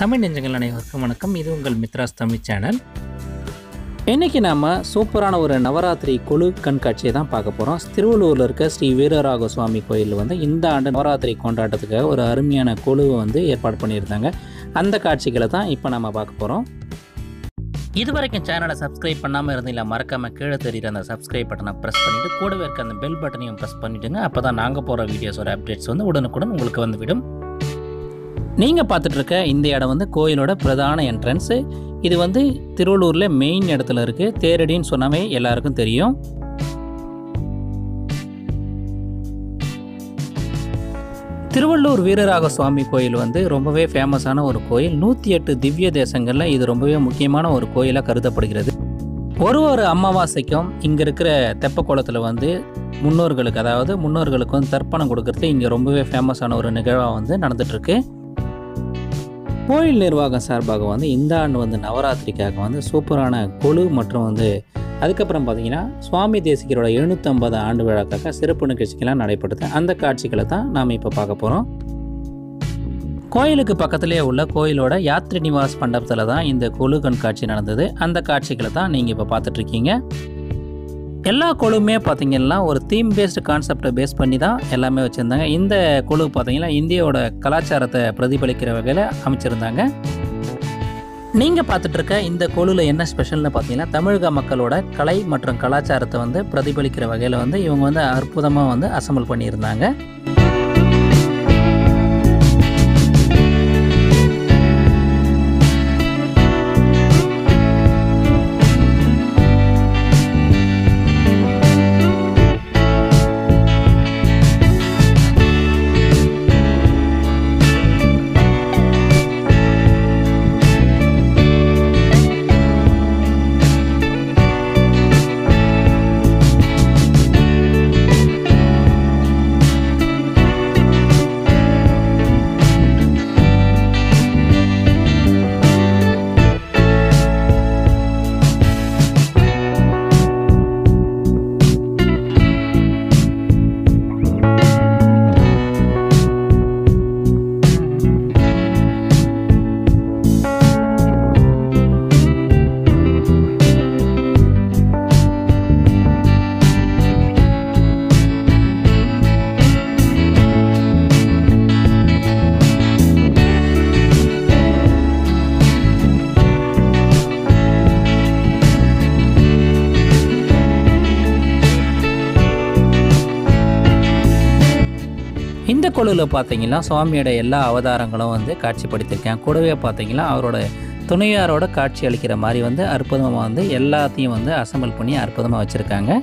தமிழ் நெஞ்சங்கள் அனைவருக்கும் வணக்கம். இது உங்கள் மித்ராஸ் தமிழ் சேனல். இன்றைக்கி நாம் சூப்பரான ஒரு நவராத்திரி கொலு கண்காட்சியை தான் பார்க்க போகிறோம். திருவள்ளூரில் இருக்க ஸ்ரீ வீரராக சுவாமி கோயிலில் இந்த ஆண்டு நவராத்திரி கொண்டாட்டத்துக்காக ஒரு அருமையான கொலுவை ஏற்பாடு பண்ணியிருந்தாங்க. அந்த காட்சிகளை தான் இப்போ நம்ம பார்க்க போகிறோம். இது வரைக்கும் சேனலை சப்ஸ்கிரைப் பண்ணாமல் இருந்தீங்களா, மறக்காமல் கீழே தெரியுற அந்த சப்ஸ்கிரைப் பட்டனை ப்ரெஸ் பண்ணிவிட்டு கூடவே இருக்க அந்த பெல் பட்டனையும் ப்ரெஸ் பண்ணிவிடுங்க. அப்போ தான் நாங்கள் போகிற வீடியோஸோட அப்டேட்ஸ் உடனுக்குடன் உங்களுக்கு வந்துவிடும். நீங்கள் பார்த்துட்டு இருக்க இந்த இடம் கோயிலோட பிரதான என்ட்ரன்ஸு. இது திருவள்ளூரில் மெயின் இடத்துல இருக்குது. தேரடின்னு சொன்னாவே எல்லாருக்கும் தெரியும். திருவள்ளூர் வீரராக சுவாமி கோயில் ரொம்பவே ஃபேமஸான ஒரு கோயில். 108 திவ்ய தேசங்களில் இது ரொம்பவே முக்கியமான ஒரு கோயிலாக கருதப்படுகிறது. ஒரு அமாவாசைக்கும் இங்கே இருக்கிற தெப்பக்குளத்தில் முன்னோர்களுக்கு, அதாவது முன்னோர்களுக்கு தர்ப்பணம் கொடுக்கறது இங்கே ரொம்பவே ஃபேமஸான ஒரு நிகழ்வாக நடந்துகிட்ருக்கு. கோயில் நிர்வாகம் சார்பாக இந்த ஆண்டு நவராத்திரிக்காக சூப்பரான கொலு மற்றும் அதுக்கப்புறம் பார்த்தீங்கன்னா சுவாமி தேசிகரோட 750 ஆண்டு விழாக்காக சிறப்பு நிகழ்ச்சிகள்லாம் நடைபெறுது. அந்த காட்சிகளை தான் நாம் இப்போ பார்க்க போகிறோம். கோயிலுக்கு பக்கத்திலே உள்ள கோயிலோட யாத்ரி நிவாஸ் மண்டபத்தில் தான் இந்த கொலு கண்காட்சி நடந்தது. அந்த காட்சிகளை தான் நீங்கள் இப்போ பார்த்துட்ருக்கீங்க. எல்லா கொலுவுமே பார்த்திங்கன்னா ஒரு தீம் பேஸ்டு கான்செப்டை பேஸ் பண்ணி தான் எல்லாமே வச்சுருந்தாங்க. இந்த கொலு பார்த்திங்கன்னா இந்தியாவோட கலாச்சாரத்தை பிரதிபலிக்கிற வகையில் அமைச்சிருந்தாங்க. நீங்கள் பார்த்துட்ருக்க இந்த கொலுவில் என்ன ஸ்பெஷல்னு பார்த்தீங்கன்னா, தமிழக மக்களோட கலை மற்றும் கலாச்சாரத்தை பிரதிபலிக்கிற வகையில் இவங்க அற்புதமாக அசம்பிள் பண்ணியிருந்தாங்க. இந்த கொலுவில் பார்த்தீங்கன்னா சுவாமியோட எல்லா அவதாரங்களும் காட்சிப்படுத்தியிருக்கேன். கூடவே பார்த்தீங்கன்னா அவரோட துணையாரோட காட்சி அளிக்கிற மாதிரி அற்புதமாக எல்லாத்தையும் அசம்பிள் பண்ணி அற்புதமாக வச்சுருக்காங்க.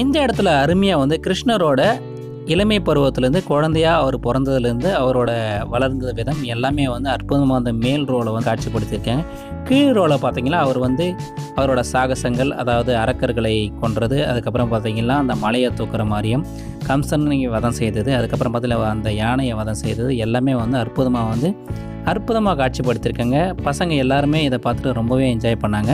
இந்த இடத்துல அருமையாக கிருஷ்ணரோட இளமை பருவத்திலேருந்து குழந்தையாக அவர் பிறந்ததுலேருந்து அவரோட வளர்ந்த விதம் எல்லாமே அற்புதமாக மேல் ரோலை காட்சிப்படுத்தியிருக்காங்க. கீழ் ரோலை பார்த்திங்கன்னா அவர் அவரோட சாகசங்கள், அதாவது அரக்கர்களை கொன்றது, அதுக்கப்புறம் பார்த்திங்கன்னா அந்த மலையை தூக்குற மாதிரியும் கம்சனை வதம் செய்தது, அதுக்கப்புறம் பார்த்திங்கன்னா அந்த யானையை வதம் செய்தது எல்லாமே அற்புதமாக காட்சிப்படுத்தியிருக்காங்க. பசங்க எல்லாருமே இதை பார்த்துட்டு ரொம்பவே என்ஜாய் பண்ணாங்க.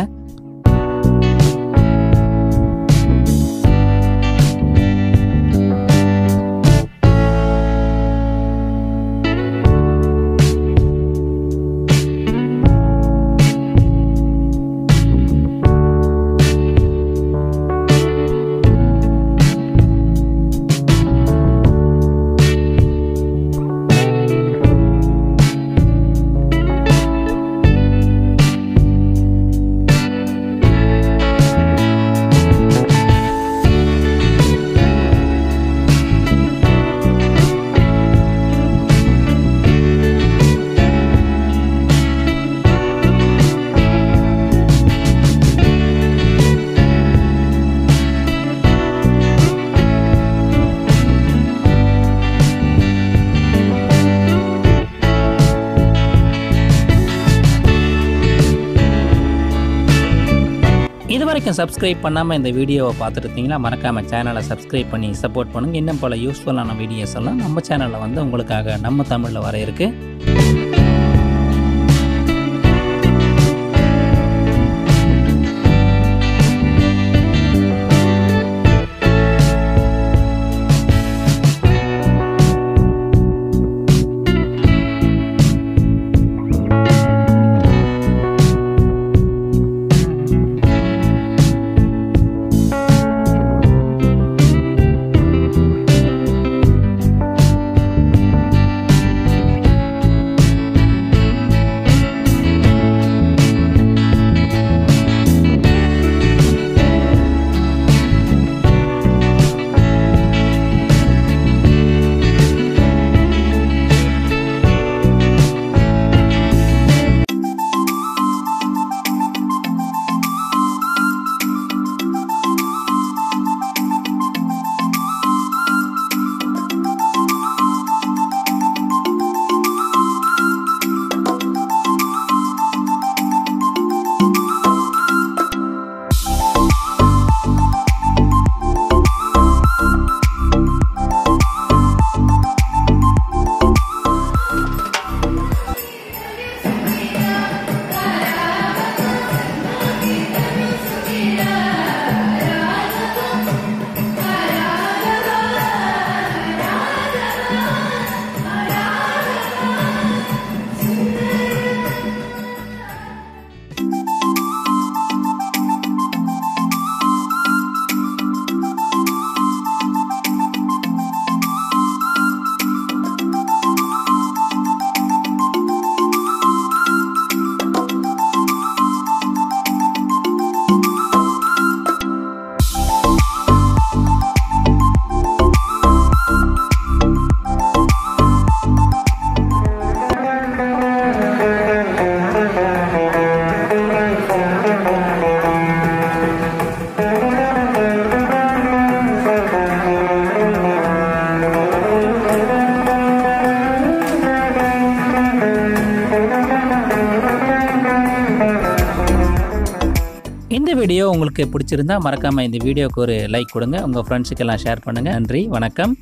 வரைக்கும் சப்ஸ்கிரைப் பண்ணாமல் இந்த வீடியோவை பார்த்துட்டு இருந்தீங்களா, மறக்காமல் சேனலை சப்ஸ்கிரைப் பண்ணி சப்போர்ட் பண்ணுங்கள். இன்னும் பல யூஸ்ஃபுல்லான வீடியோஸ் எல்லாம் நம்ம சேனலில் வந்து உங்களுக்காக நம்ம தமிழில் வர இருக்கு. இந்த வீடியோ உங்களுக்கு பிடிச்சிருந்தா மறக்காமல் இந்த வீடியோக்கு ஒரு லைக் கொடுங்க. உங்கள் ஃப்ரெண்ட்ஸுக்கெல்லாம் ஷேர் பண்ணுங்கள். நன்றி, வணக்கம்.